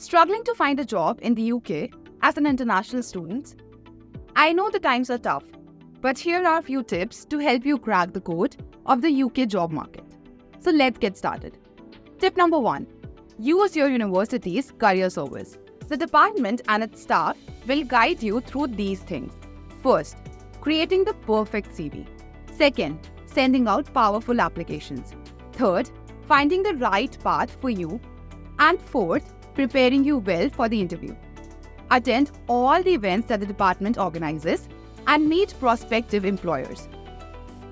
Struggling to find a job in the UK as an international student? I know the times are tough, but here are a few tips to help you crack the code of the UK job market. So let's get started. Tip number 1. Use your university's career service. The department and its staff will guide you through these things. First, creating the perfect CV. Second, sending out powerful applications. Third, finding the right path for you. And fourth, preparing you well for the interview. Attend all the events that the department organizes and meet prospective employers.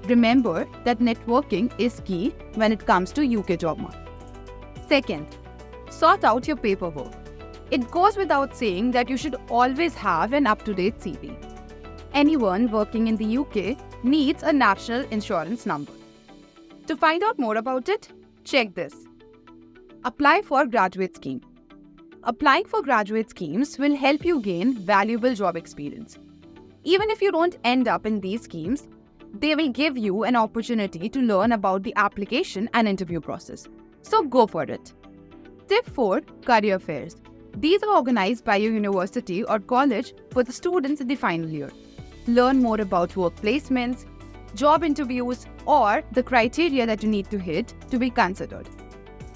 Remember that networking is key when it comes to UK job market. Second, sort out your paperwork. It goes without saying that you should always have an up-to-date CV. Anyone working in the UK needs a national insurance number. To find out more about it, check this. Apply for graduate scheme. Applying for graduate schemes will help you gain valuable job experience. Even if you don't end up in these schemes, they will give you an opportunity to learn about the application and interview process. So go for it. Tip 4. Career fairs. These are organized by your university or college for the students in the final year. Learn more about work placements, job interviews, or the criteria that you need to hit to be considered.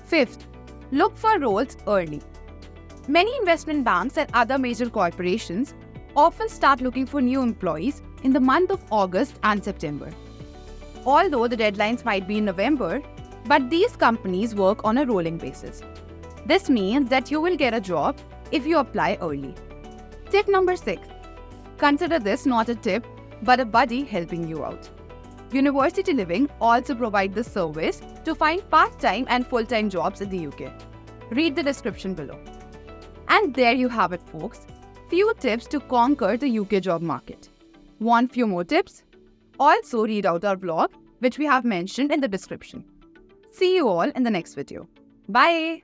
Fifth, look for roles early. Many investment banks and other major corporations often start looking for new employees in the month of August and September. Although the deadlines might be in November, but these companies work on a rolling basis. This means that you will get a job if you apply early. Tip number 6. Consider this not a tip, but a buddy helping you out. University Living also provides this service to find part-time and full-time jobs in the UK. Read the description below. And there you have it, folks. Few tips to conquer the UK job market. Want few more tips? Also read out our blog, which we have mentioned in the description. See you all in the next video. Bye!